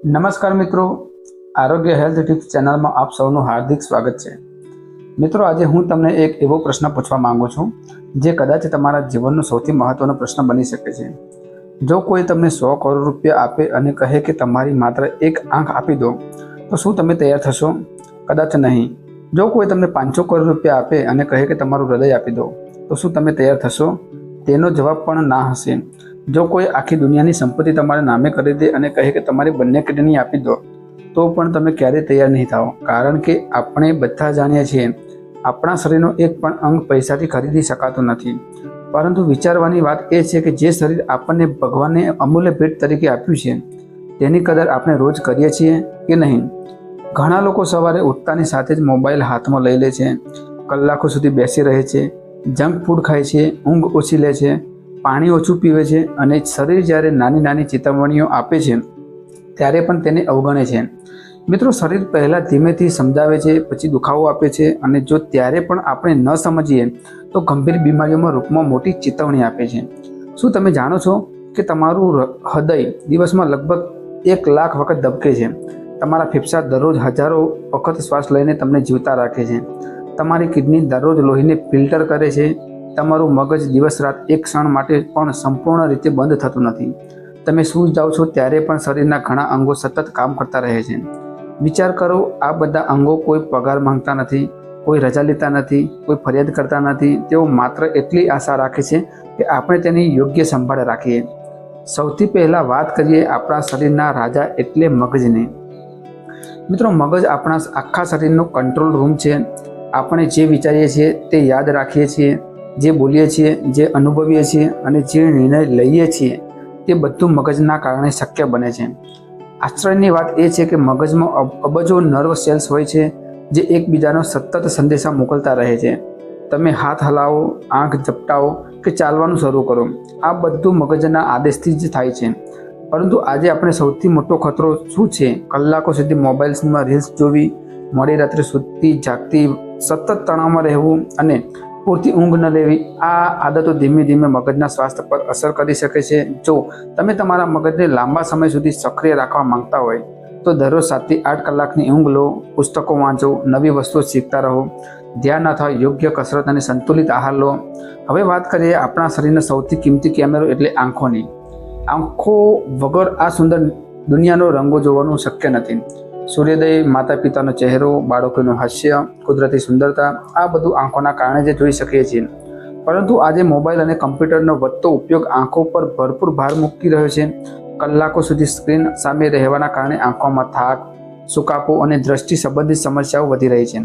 નમસ્કાર મિત્રો, આરોગ્ય હેલ્થ ટિપ્સ ચેનલમાં આપ સૌનું હાર્દિક સ્વાગત છે। મિત્રો, આજે હું તમને એક એવો પ્રશ્ન પૂછવા માંગુ છું જે કદાચ તમારા જીવનનો સૌથી મહત્વનો પ્રશ્ન બની શકે છે। જો કોઈ તમને 100 કરોડ રૂપિયા આપે અને કહે કે તમારી માત્ર એક આંખ આપી દો, તો શું તમે તૈયાર થશો? કદાચ નહીં। જો કોઈ તમને 500 કરોડ રૂપિયા આપે અને કહે કે તમારું હૃદય આપી દો, તો શું તમે તૈયાર થશો? તેનો જવાબ પણ ના હશે। જો કોઈ આખી દુનિયાની સંપત્તિ તમારા નામે કરી દે અને કહે કે તમારી બંને કિડની આપી દો, તો પણ તમે ક્યારેય તૈયાર નહીં થાઓ, કારણ કે આપણે બધા જાણીએ છીએ આપણા શરીરનો એક પણ અંગ પૈસાથી ખરીદી શકાતું નથી। પરંતુ વિચારવાની વાત એ છે કે જે શરીર આપણને ભગવાને અમૂલ્ય ભેટ તરીકે આપ્યું છે, તેની કદર આપણે રોજ કરીએ છીએ કે નહીં? ઘણા લોકો સવારે ઉઠતાની સાથે જ મોબાઈલ હાથમાં લઈ લે છે, કલાકો સુધી બેસી રહે છે, જંક ફૂડ ખાય છે, ઊંઘ ઓછી લે છે, પાણી ઓછું પીવે છે અને શરીર જ્યારે નાની નાની ચેતવણીઓ આપે છે ત્યારે પણ તેને અવગણે છે। મિત્રો, શરીર પહેલાં ધીમેથી સમજાવે છે, પછી દુખાવો આપે છે અને જો ત્યારે પણ આપણે ન સમજીએ તો ગંભીર બીમારીઓમાં રૂપમાં મોટી ચેતવણી આપે છે। શું તમે જાણો છો કે તમારું હૃદય દિવસમાં લગભગ 1 લાખ વખત ધબકે છે? તમારા ફેફસા દરરોજ હજારો વખત શ્વાસ લઈને તમને જીવતા રાખે છે। તમારી કિડની દરરોજ લોહીને ફિલ્ટર કરે છે। તમારું મગજ દિવસ રાત એક ક્ષણ માટે પણ સંપૂર્ણ રીતે બંધ થતું નથી। તમે સૂઈ જાઓ છો ત્યારે પણ શરીરના ઘણા અંગો સતત કામ કરતા રહે છે। વિચાર કરો, આ બધા અંગો કોઈ પગાર માંગતા નથી, કોઈ રજા લેતા નથી, કોઈ ફરિયાદ કરતા નથી। તેઓ માત્ર એટલી આશા રાખે છે કે આપણે તેની યોગ્ય સંભાળ રાખીએ। સૌથી પહેલાં વાત કરીએ આપણા શરીરના રાજા એટલે મગજની। મિત્રો, મગજ આપણા આખા શરીરનો કંટ્રોલ રૂમ છે। આપણે જે વિચારીએ છીએ તે યાદ રાખીએ છીએ, જે બોલીએ છીએ, જે અનુભવીએ છીએ અને જે નિર્ણય લઈએ છીએ તે બધું મગજના કારણે શક્ય બને છે। આશ્ચર્યની વાત એ છે કે મગજમાં અબજો નર્વ સેલ્સ હોય છે જે એકબીજાનો સતત સંદેશા મોકલતા રહે છે। તમે હાથ હલાવો, આંખ ઝપટાવો કે ચાલવાનું શરૂ કરો, આ બધું મગજના આદેશથી જ થાય છે। પરંતુ આજે આપણે સૌથી મોટો ખતરો શું છે? કલાકો સુધી મોબાઈલ્સમાં રીલ્સ જોવી, મોડી રાત્રે સુધી જાગતી, સતત તણાવમાં રહેવું અને પૂરતી ઊંઘ ન લેવી। આ આદતો ધીમે ધીમે મગજના સ્વાસ્થ્ય પર અસર કરી શકે છે। જો તમે તમારા મગજને લાંબા સમય સુધી સક્રિય રાખવા માંગતા હોય તો દરરોજ 7 થી 8 કલાકની ઊંઘ લો, પુસ્તકો વાંચો, નવી વસ્તુઓ શીખતા રહો, ધ્યાન અથવા યોગ્ય કસરત અને સંતુલિત આહાર લો। હવે વાત કરીએ આપણા શરીરનો સૌથી કિંમતી કેમેરો એટલે આંખોની। આંખો વગર આ સુંદર દુનિયાનો રંગો જોવાનું શક્ય નથી। સૂર્યોદય, માતા પિતાનો ચહેરો, બાળકોનું હાસ્ય, કુદરતી સુંદરતા, આ બધું આંખોના કારણે જ જોઈ શકીએ છીએ। પરંતુ આજે મોબાઈલ અને કમ્પ્યુટરનો વધતો ઉપયોગ આંખો પર ભરપૂર ભાર મૂકી રહ્યો છે। કલાકો સુધી સ્ક્રીન સામે રહેવાના કારણે આંખોમાં થાક, સુકાપો અને દ્રષ્ટિ સંબંધિત સમસ્યાઓ વધી રહી છે।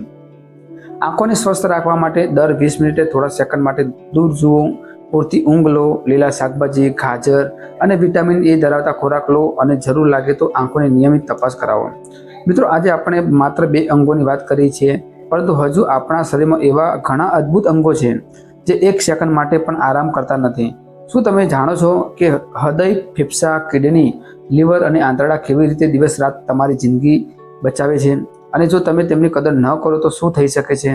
આંખોને સ્વસ્થ રાખવા માટે દર 20 મિનિટે થોડા સેકન્ડ માટે દૂર જુઓ, પૂરતી ઊંઘ લો, લીલા શાકભાજી, ગાજર અને વિટામિન એ ધરાવતા ખોરાક લો અને જરૂર લાગે તો આંખોની નિયમિત તપાસ કરાવો। મિત્રો, આજે આપણે માત્ર 2 અંગોની વાત કરી છે, પરંતુ હજુ આપણા શરીરમાં એવા ઘણા અદ્ભુત અંગો છે જે 1 સેકન્ડ માટે પણ આરામ કરતા નથી। શું તમે જાણો છો કે હૃદય, ફેફસા, કિડની, લીવર અને આંતરડા કેવી રીતે દિવસ રાત તમારી જિંદગી બચાવે છે? અને જો તમે તેમની કદર ન કરો તો શું થઈ શકે છે?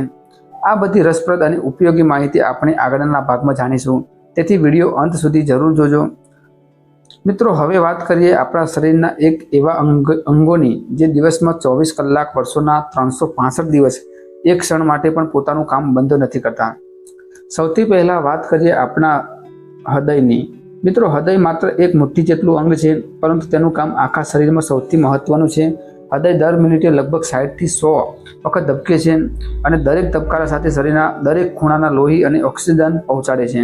આ બધી રસપ્રદ અને ઉપયોગી માહિતી આપણે આગળના ભાગમાં જાણીશું, તેથી વિડીયો અંત સુધી જરૂર જોજો। મિત્રો, હવે વાત કરીએ આપણા શરીરના એક એવા અંગોની જે દિવસમાં 24 કલાક, વર્ષોના 365 દિવસ એક ક્ષણ માટે પણ પોતાનું કામ બંધ નથી કરતા। સૌથી પહેલાં વાત કરીએ આપણા હૃદયની। મિત્રો, હૃદય માત્ર એક મુઠ્ઠી જેટલું અંગ છે, પરંતુ તેનું કામ આખા શરીરમાં સૌથી મહત્વનું છે। હૃદય દર મિનિટે લગભગ 60 થી 100 વખત ધબકે છે અને દરેક ધબકારા સાથે શરીરના દરેક ખૂણાના લોહી અને ઓક્સિજન પહોંચાડે છે।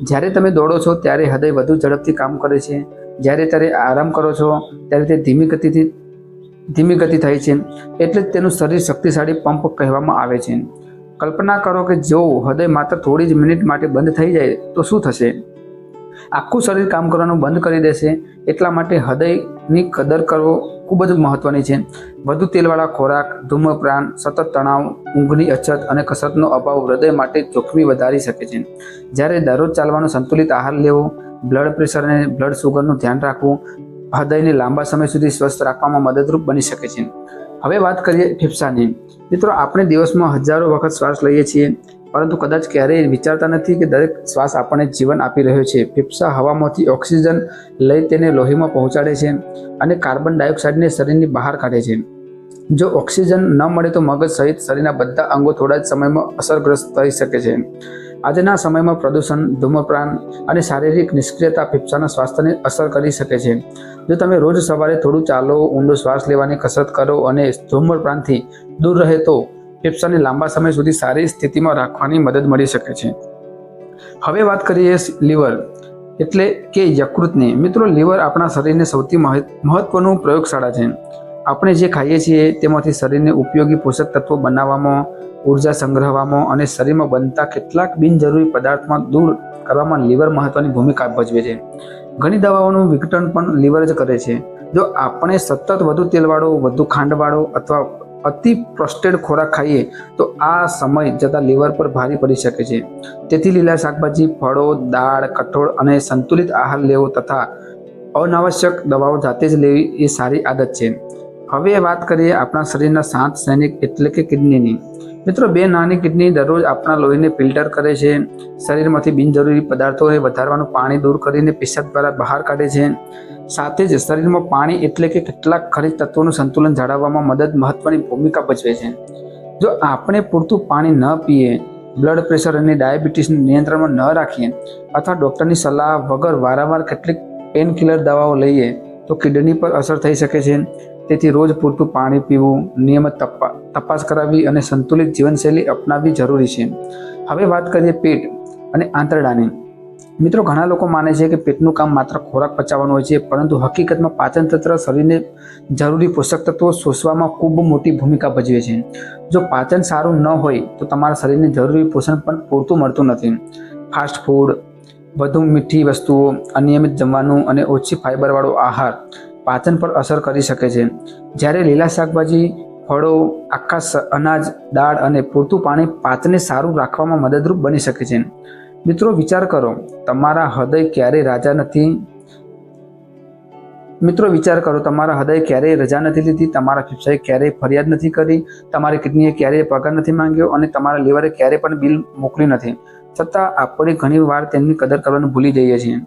જ્યારે તમે દોડો છો ત્યારે હૃદય વધુ ઝડપથી કામ કરે છે, જ્યારે તમે આરામ કરો છો ત્યારે તે ધીમી ગતિ થાય છે, એટલે જ તેનું શરીર શક્તિશાળી પંપ કહેવામાં આવે છે। કલ્પના કરો કે જો હૃદય માત્ર થોડી જ મિનિટ માટે બંધ થઈ જાય તો શું થશે? આખું શરીર કામ કરવાનું બંધ કરી દેશે। એટલા માટે હૃદયની કદર કરવો ખૂબ જ મહત્વની છે। વધુ તેલવાળા ખોરાક, ધૂમ્રપાન, સતત તણાવ, ઊંઘની અછત અને કસરતનો અભાવ હૃદય માટે જોખમી વધારી શકે છે। જ્યારે દરરોજ ચાલવાનો સંતુલિત આહાર લેવો, બ્લડ પ્રેશર અને બ્લડ શુગરનું ધ્યાન રાખવું હૃદયને લાંબા સમય સુધી સ્વસ્થ રાખવામાં મદદરૂપ બની શકે છે। હવે વાત કરીએ ફેફસાની। મિત્રો, આપણે દિવસમાં હજારો વખત શ્વાસ લઈએ છીએ। પરંતુ કદાચ ક્યારેય વિચારતા નથી કે દરેક શ્વાસ આપણને જીવન આપી રહ્યો છે. ફેફસા હવામાંથી ઓક્સિજન લઈ તેને લોહીમાં પહોંચાડે છે અને કાર્બન ડાયોક્સાઇડને શરીરની બહાર કાઢે છે. જો ઓક્સિજન ન મળે તો મગજ સહિત શરીરના બધા અંગો થોડા જ સમયમાં અસરગ્રસ્ત થઈ શકે છે. આજના સમયમાં પ્રદૂષણ, ધૂમ્રપાન અને શારીરિક નિષ્ક્રિયતા ફેફસાના સ્વાસ્થ્યને અસર કરી શકે છે. જો તમે રોજ સવારે થોડું ચાલો, ઊંડો શ્વાસ લેવાની કસરત કરો અને ધૂમ્રપાનથી દૂર રહે તો ફેફસાને લાંબા સમય સુધી સારી સ્થિતિમાં રાખવાની મદદ મળી શકે છે. હવે વાત કરીએ લીવર એટલે કે યકૃતની. મિત્રો, લીવર આપણા શરીરને સૌથી મહત્વનું પ્રયોગશાળા છે. આપણે જે ખાઈએ છીએ તેમાંથી શરીરને ઉપયોગી પોષક તત્વો બનાવવામાં, ઉર્જા સંગ્રહવામાં અને શરીરમાં બનતા કેટલાક બિનજરૂરી પદાર્થમાં દૂર કરવામાં લીવર મહત્વની ભૂમિકા ભજવે છે. ઘણી દવાઓનું વિઘટન પણ લીવર જ કરે છે. જો આપણે સતત વધુ તેલવાળો, વધુ ખાંડવાળો અથવા અતિ પ્રોસેસ્ડ ખોરાક ખાઈએ તો આ સમય જતાં લીવર પર ભારે પડી શકે છે. તેથી લીલા શાકભાજી, ફળો, દાળ, કઠોળ અને સંતુલિત આહાર લેવો તથા અનાવશ્યક દવાઓ જાતે જ લેવી એ સારી આદત છે. હવે વાત કરીએ આપણા શરીરના 7 સૈનિક એટલે કે કિડનીની. મિત્રો, 2 નાની કિડની દરરોજ આપણા લોહીને ફિલ્ટર કરે છે, શરીરમાંથી બિનજરૂરી પદાર્થોને વધારવાનું પાણી દૂર કરીને પેશાબ દ્વારા બહાર કાઢે છે. સાથે જ શરીરમાં પાણી એટલે કે કેટલાક ખનિજ તત્વોનું સંતુલન જાળવવામાં મહત્વની ભૂમિકા ભજવે છે. જો આપણે પૂરતું પાણી ન પીએ, બ્લડ પ્રેશર અને ડાયાબિટીસને નિયંત્રણમાં ન રાખીએ અથવા ડૉક્ટરની સલાહ વગર વારંવાર કેટલીક પેનકિલર દવાઓ લઈએ તો કિડની પર અસર થઈ શકે છે. તેથી રોજ પૂરતું પાણી પીવું, નિયમિત તપાસ કરાવવી અને સંતુલિત જીવનશૈલી અપનાવવી જરૂરી છે. હવે વાત કરીએ પેટ અને આંતરડાની. મિત્રો, ઘણા લોકો માને છે કે પેટનું કામ માત્ર ખોરાક પચાવવાનું હોય છે, પરંતુ હકીકતમાં પાચન તંત્ર શરીરને જરૂરી પોષક તત્વો શોષવામાં ખૂબ મોટી ભૂમિકા ભજવે છે. જો પાચન સારું ન હોય તો તમારા શરીરને જરૂરી પોષણ પણ પૂરતું મળતું નથી. ફાસ્ટ ફૂડ, વધુ મીઠી વસ્તુઓ, અનિયમિત જમવાનું અને ઓછી ફાઇબરવાળો આહાર પાચન પર અસર કરી શકે છે. જ્યારે લીલા શાકભાજી, ફળો, આખા અનાજ, દાળ અને પૂરતું પાણી પાચનને સારું રાખવામાં મદદરૂપ બની શકે છે. મિત્રો, વિચાર કરો, તમારા હૃદય ક્યારેય રજા નથી લીધી, તમારા ફેફસાએ ક્યારેય ફરિયાદ નથી કરી, તમારી કિડનીએ ક્યારેય પગાર નથી માંગ્યો અને તમારા લીવરે ક્યારેય પણ બિલ મોકલી નથી. છતાં આપણે ઘણી વાર તેમની કદર કરવાનું ભૂલી જઈએ છીએ.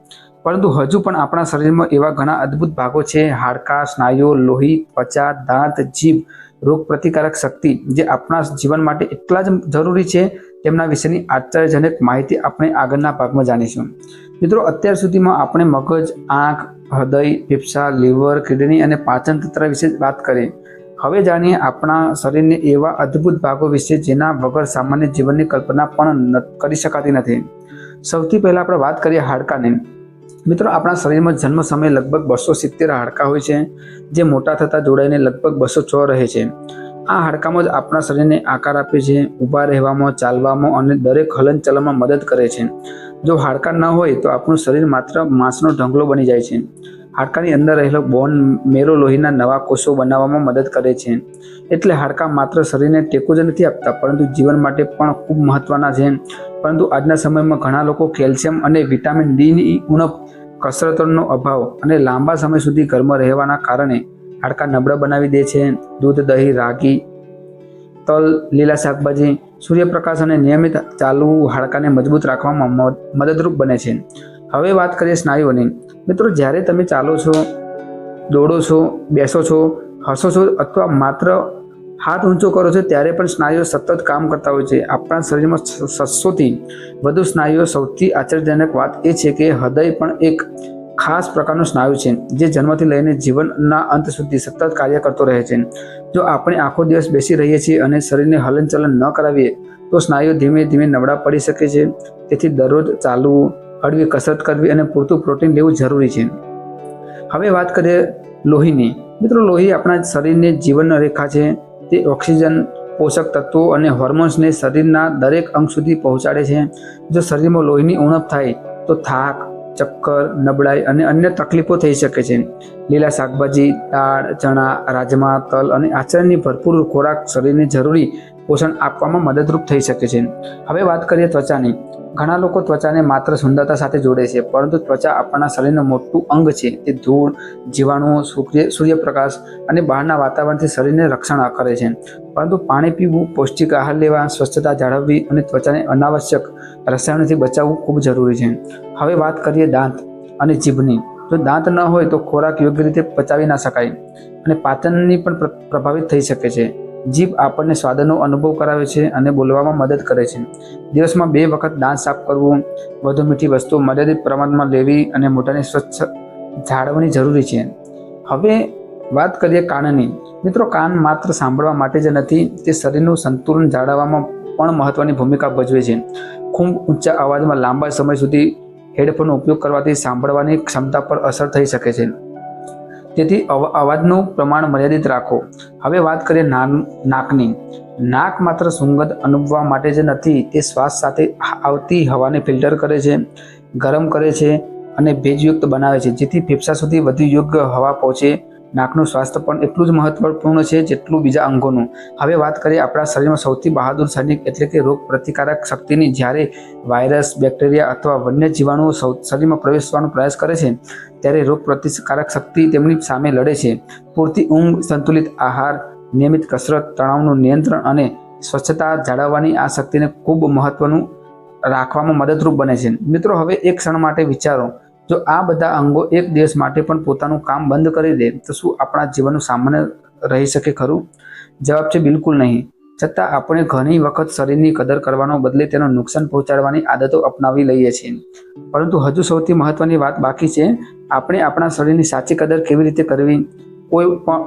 પરંતુ હજુ પણ આપણા શરીરમાં એવા ઘણા અદ્ભુત ભાગો છે, હાડકાં, સ્નાયુઓ, લોહી, ત્વચા, દાંત, જીભ, રોગ પ્રતિકારક શક્તિ, જે આપણા જીવન માટે એટલા જ જરૂરી છે. તેમના વિશેની આશ્ચર્યજનક માહિતી આપણે આગળના ભાગમાં જાણીશું. મિત્રો, અત્યાર સુધીમાં આપણે મગજ, આંખ, હૃદય, ફેફસા, લીવર, કિડની અને પાચન તંત્ર વિશે વાત કરી. હવે જાણીએ આપણા શરીરને એવા અદ્ભુત ભાગો વિશે જેના વગર સામાન્ય જીવનની કલ્પના પણ કરી શકાતી નથી. સૌથી પહેલાં આપણે વાત કરીએ હાડકાની. મિત્રો, આપણા શરીરમાં જન્મ સમયે લગભગ 270 હાડકાં હોય છે, જે મોટા થતાં જોડાઈને લગભગ 206 રહે છે. આ હાડકામાં જ આપણા શરીરને આકાર આપે છે, ઊભા રહેવામાં, ચાલવામાં અને દરેક હલનચલનમાં મદદ કરે છે. જો હાડકાં ન હોય તો આપણું શરીર માત્ર માંસનો ઢગલો બની જાય છે. હાડકાની અંદર રહેલો બોન મેરો લોહીના નવા કોષો બનાવવામાં મદદ કરે છે. એટલે હાડકાં માત્ર શરીરને ટેકો જ નથી આપતા, પરંતુ જીવન માટે પણ ખૂબ મહત્વના છે. પરંતુ આજના સમયમાં ઘણા લોકો કેલ્શિયમ અને વિટામિન ડીની ઉણપ, કસરતનો અભાવ અને લાંબા સમય સુધી ઘરમાં રહેવાના કારણે હાડકાં નબળા બનાવી દે છે. દૂધ, દહીં, રાગી, તલ, લીલા શાકભાજી, સૂર્યપ્રકાશ અને નિયમિત ચાલવું હાડકાને મજબૂત રાખવામાં મદદરૂપ બને છે. હવે વાત કરીએ સ્નાયુઓની. મિત્રો, જ્યારે તમે ચાલો છો, દોડો છો, બેસો છો, હસો છો અથવા માત્ર હાથ ઊંચો કરો છો, ત્યારે પણ સ્નાયુઓ સતત કામ કરતા હોય છે. આપણા શરીરમાં 600થી વધુ સ્નાયુઓ. સૌથી આશ્ચર્યજનક વાત એ છે કે હૃદય પણ એક ખાસ પ્રકારનું સ્નાયુ છે, જે જન્મથી લઈને જીવનના અંત સુધી સતત કાર્ય કરતો રહે છે. જો આપણે આખો દિવસ બેસી રહીએ છીએ અને શરીરને હલનચલન ન કરાવીએ તો સ્નાયુઓ ધીમે ધીમે નબળા પડી શકે છે. તેથી દરરોજ ચાલવું, હળવી કસરત કરવી અને પૂરતું પ્રોટીન લેવું જરૂરી છે. હવે વાત કરીએ લોહીની. મિત્રો, લોહી આપણા શરીરની જીવન રેખા છે. તે ઓક્સિજન, પોષક તત્વો અને હોર્મોન્સને શરીરના દરેક અંગ સુધી પહોંચાડે છે. જો શરીરમાં લોહીની ઉણપ થાય તો થાક, ચક્કર, નબળાઈ અને અન્ય તકલીફો થઈ શકે છે. લીલા શાકભાજી, દાળ, ચણા, રાજમા, તલ અને આચરણની ભરપૂર ખોરાક શરીરને જરૂરી પોષણ આપવામાં મદદરૂપ થઈ શકે છે. હવે વાત કરીએ ત્વચાની. ઘણા લોકો ત્વચાને માત્ર સુંદરતા સાથે જોડે છે, પરંતુ ત્વચા આપણા શરીરનું મોટું અંગ છે. તે ધૂળ, જીવાણુઓ, સૂર્યપ્રકાશ અને બહારના વાતાવરણથી શરીરને રક્ષણ કરે છે. પરંતુ પાણી પીવું, પૌષ્ટિક આહાર લેવા, સ્વચ્છતા જાળવવી અને ત્વચાને અનાવશ્યક રસાયણોથી બચાવવું ખૂબ જરૂરી છે. હવે વાત કરીએ દાંત અને જીભની. જો દાંત ન હોય તો ખોરાક યોગ્ય રીતે પચાવી ના શકાય અને પાચનની પણ પ્રભાવિત થઈ શકે છે. જીભ આપણને સ્વાદનો અનુભવ કરાવે છે અને બોલવામાં મદદ કરે છે. દિવસમાં 2 વખત દાંત સાફ કરવું, વધુ મીઠી વસ્તુઓ મર્યાદિત પ્રમાણમાં લેવી અને મોઢાની સ્વચ્છ જાળવણી જરૂરી છે. હવે વાત કરીએ કાનની. મિત્રો, કાન માત્ર સાંભળવા માટે જ નથી, તે શરીરનું સંતુલન જાળવવામાં પણ મહત્વની ભૂમિકા ભજવે છે. ખૂબ ઊંચા અવાજમાં લાંબા સમય સુધી હેડફોનનો ઉપયોગ કરવાથી સાંભળવાની ક્ષમતા પર અસર થઈ શકે છે. તેથી અવાજનું પ્રમાણ મર્યાદિત રાખો. હવે વાત કરીએ નાકની. નાક માત્ર સુગંધ અનુભવવા માટે જ નથી, તે શ્વાસ સાથે આવતી હવાને ફિલ્ટર કરે છે, ગરમ કરે છે અને ભેજયુક્ત બનાવે છે, જેથી ફેફસા સુધી વધુ યોગ્ય હવા પહોંચે. નાકનું સ્વાસ્થ્ય પણ એટલું જ મહત્વપૂર્ણ છે જેટલું બીજા અંગોનું. હવે વાત કરીએ આપણા શરીરમાં સૌથી બહાદુર સૈનિક એટલે કે રોગ પ્રતિકારક શક્તિની. જ્યારે વાયરસ, બેક્ટેરિયા અથવા વન્ય જીવાણુઓ શરીરમાં પ્રવેશવાનો પ્રયાસ કરે છે, ત્યારે રોગ પ્રતિકારક શક્તિ તેમની સામે લડે છે. પૂરતી ઊંઘ, સંતુલિત આહાર, નિયમિત કસરત, તણાવનું નિયંત્રણ અને સ્વચ્છતા જાળવવાની આ શક્તિને ખૂબ મહત્વનું રાખવામાં મદદરૂપ બને છે. મિત્રો, હવે એક ક્ષણ માટે વિચારો, જો આ બધા અંગો એક દિવસ માટે પણ પોતાનું કામ બંધ કરી દે તો શું આપણા જીવનનું સામાન્ય રહી શકે ખરું? જવાબ છે બિલકુલ નહીં. છતાં આપણે ઘણી વખત શરીરની કદર કરવાનો બદલે તેનું નુકસાન પહોંચાડવાની આદતો અપનાવી લઈએ છીએ. પરંતુ હજુ સૌથી મહત્વની વાત બાકી છે. આપણે આપણા શરીરની સાચી કદર કેવી રીતે કરવી? કોઈ પણ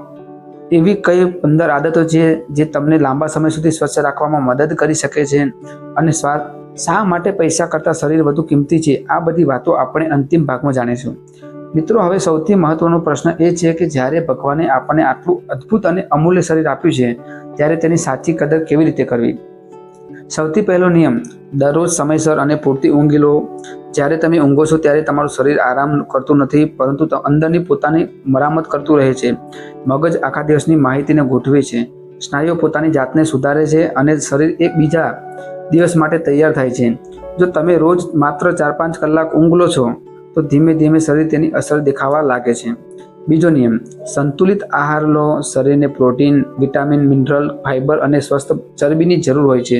એવી કઈ 15 આદતો છે જે તમને લાંબા સમય સુધી સ્વચ્છ રાખવામાં મદદ કરી શકે છે? અને શા માટે પૈસા કરતાં શરીર વધુ કિંમતી છે? આ બધી વાતો આપણે અંતિમ ભાગમાં જાણીશું. મિત્રો, હવે સૌથી મહત્વનો પ્રશ્ન એ છે કે જ્યારે ભગવાને આપણને આટલું અદ્ભુત અને અમૂલ્ય શરીર આપ્યું છે, ત્યારે તેની સાચી કદર કેવી રીતે કરવી? સૌથી પહેલો નિયમ, દરરોજ સમયસર અને પૂરતી ઊંઘ લો. જ્યારે તમે ઊંઘો છો ત્યારે તમારું શરીર આરામ કરતું નથી, પરંતુ અંદરની પોતાની મરામત કરતું રહે છે. મગજ આખા દિવસની માહિતીને ગોઠવે છે, સ્નાયુઓ પોતાની જાતને સુધારે છે અને શરીર એક બીજા દિવસ માટે તૈયાર થાય છે. જો તમે રોજ માત્ર 4-5 કલાક ઊંઘ લો છો તો ધીમે ધીમે શરીર તેની અસર દેખાવા લાગે છે. બીજો નિયમ, સંતુલિત આહાર લો. શરીરને પ્રોટીન, વિટામિન, મિનરલ, ફાઇબર અને સ્વસ્થ ચરબીની જરૂર હોય છે.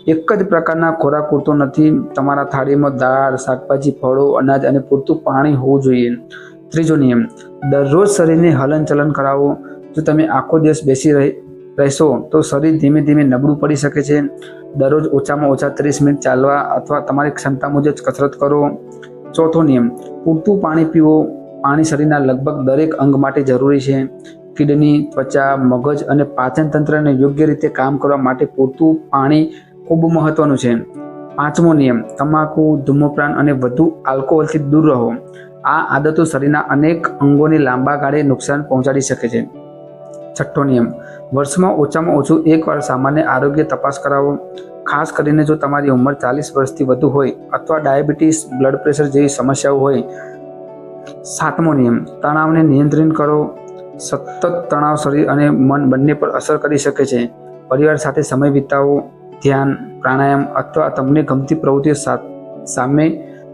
એક જ પ્રકારના ખોરાક પૂરતો નથી. તમારા થાળીમાં દાળ, શાકભાજી, ફળો, અનાજ અને પૂરતું પાણી હોવું જોઈએ. ત્રીજો નિયમ, દરરોજ શરીરને હલનચલન કરાવો. જો તમે આખો દિવસ બેસી રહેશો તો શરીર ધીમે ધીમે નબળું પડી શકે છે. દરરોજ ઓછામાં ઓછા 30 મિનિટ ચાલવા અથવા તમારી ક્ષમતા મુજબ કસરત કરો. ચોથો નિયમ, પૂરતું પાણી પીવો. પાણી શરીરના લગભગ દરેક અંગ માટે જરૂરી છે. કિડની, ત્વચા, મગજ અને પાચન તંત્રને યોગ્ય રીતે કામ કરવા માટે પૂરતું પાણી ખૂબ મહત્વનું છે. પાંચમો નિયમ, તમાકુ, ધૂમ્રપાન અને વધુ આલ્કોહોલથી દૂર રહો. આ આદતો શરીરના અનેક અંગોને લાંબા ગાળે નુકસાન પહોંચાડી શકે છે. છઠ્ઠો નિયમ, વર્ષમાં ઓછામાં ઓછું 1 વાર સામાન્ય આરોગ્ય તપાસ કરાવો. ખાસ કરીને જો તમારી ઉંમર 40 વર્ષથી વધુ હોય અથવા ડાયાબિટીસ, બ્લડ પ્રેશર જેવી સમસ્યાઓ હોય. સાતમો નિયમ, તણાવને નિયંત્રિત કરો. સતત તણાવ શરીર અને મન બંને પર અસર કરી શકે છે. પરિવાર સાથે સમય વિતાવો. ધ્યાન, પ્રાણાયામ અથવા તમને ગમતી પ્રવૃત્તિઓ સામે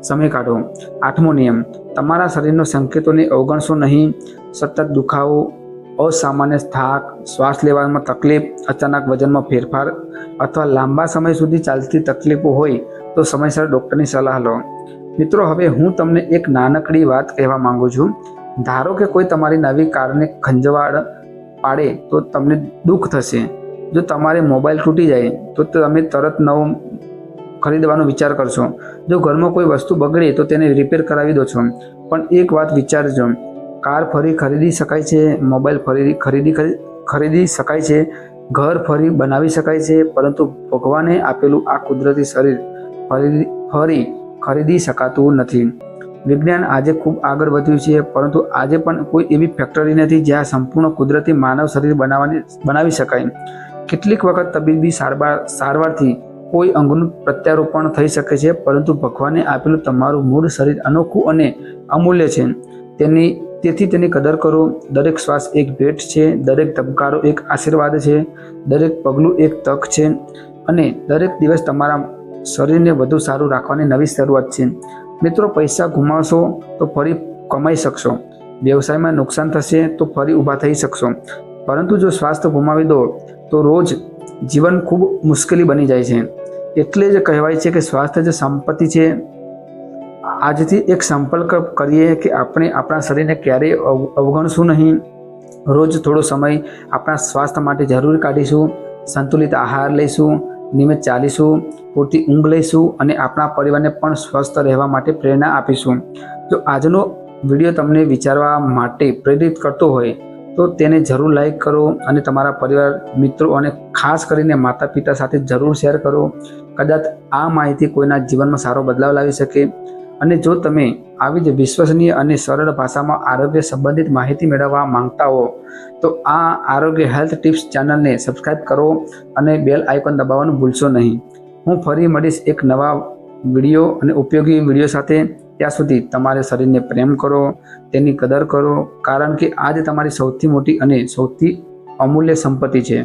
સમય કાઢો. આઠમો નિયમ, તમારા શરીરના સંકેતોને અવગણશો નહીં. સતત દુખાવો, અસામાન્ય થાક, શ્વાસ લેવામાં તકલીફ, અચાનક વજનમાં ફેરફાર અથવા લાંબા સમય સુધી ચાલતી તકલીફો હોય તો સમયસર ડૉક્ટરની સલાહ લો. મિત્રો, હવે હું તમને એક નાનકડી વાત કહેવા માંગુ છું. ધારો કે કોઈ તમારી નવી કારને ખંજવાળ પાડે તો તમને દુઃખ થશે. જો તમારે મોબાઈલ તૂટી જાય તો તમે તરત નવો ખરીદવાનો વિચાર કરશો. જો ઘરમાં કોઈ વસ્તુ બગડે તો તેને રિપેર કરાવી દો છો. પણ એક વાત વિચારજો, કાર ફરી ખરીદી શકાય છે, મોબાઈલ ફરી ખરીદી શકાય છે, ઘર ફરી બનાવી શકાય છે, પરંતુ ભગવાને આપેલું આ કુદરતી શરીર ફરી ખરીદી શકાતું નથી. વિજ્ઞાન આજે ખૂબ આગળ વધ્યું છે, પરંતુ આજે પણ કોઈ એવી ફેક્ટરી નથી જ્યાં સંપૂર્ણ કુદરતી માનવ શરીર બનાવી શકાય. કેટલીક વખત તબીબી સારવારથી કોઈ અંગનું પ્રત્યારોપણ થઈ શકે છે, પરંતુ ભગવાને આપેલું તમારું મૂળ શરીર અનોખું અને અમૂલ્ય છે. તેથી તેની કદર કરો. દરેક શ્વાસ એક ભેટ છે, દરેક ધબકારો એક આશીર્વાદ છે, દરેક પગલું એક તક છે અને દરેક દિવસ તમારા શરીરને વધુ સારું રાખવાની નવી શરૂઆત છે. મિત્રો, પૈસા ગુમાવશો તો ફરી કમાઈ શકશો, વ્યવસાયમાં નુકસાન થશે તો ફરી ઊભા થઈ શકશો, પરંતુ જો સ્વાસ્થ્ય ગુમાવી દો તો રોજ જીવન ખૂબ મુશ્કેલી બની જાય છે. એટલે જ કહેવાય છે કે સ્વાસ્થ્ય જ સંપત્તિ છે. આજથી એક સંકલ્પ કરીએ કે આપણે આપણા શરીરને ક્યારેય અવગણશું નહીં. રોજ થોડો સમય આપણા સ્વાસ્થ્ય માટે જરૂર કાઢીશું. સંતુલિત આહાર લઈશું, નિયમિત ચાલીશું, પૂરતી ઊંઘ લઈશું અને આપણા પરિવારને પણ સ્વસ્થ રહેવા માટે પ્રેરણા આપીશું. જો આજનો વિડીયો તમને વિચારવા માટે પ્રેરિત કરતો હોય તો તેને જરૂર લાઈક કરો અને તમારા પરિવાર, મિત્રો અને ખાસ કરીને માતા પિતા સાથે જરૂર શેર કરો. કદાચ આ માહિતી કોઈના જીવનમાં સારો બદલાવ લાવી શકે. અને જો તમે આવી જ વિશ્વસનીય અને સરળ ભાષામાં આરોગ્ય સંબંધિત માહિતી મેળવવા માંગતા હો તો આ આરોગ્ય હેલ્થ ટિપ્સ ચેનલને સબસ્ક્રાઈબ કરો અને બેલ આઇકોન દબાવવાનું ભૂલશો નહીં. હું ફરી મળીશ એક નવા વિડીયો અને ઉપયોગી વિડીયો સાથે. ત્યાં સુધી તમારે શરીરને પ્રેમ કરો, તેની કદર કરો, કારણ કે આ જ તમારી સૌથી મોટી અને સૌથી અમૂલ્ય સંપત્તિ છે.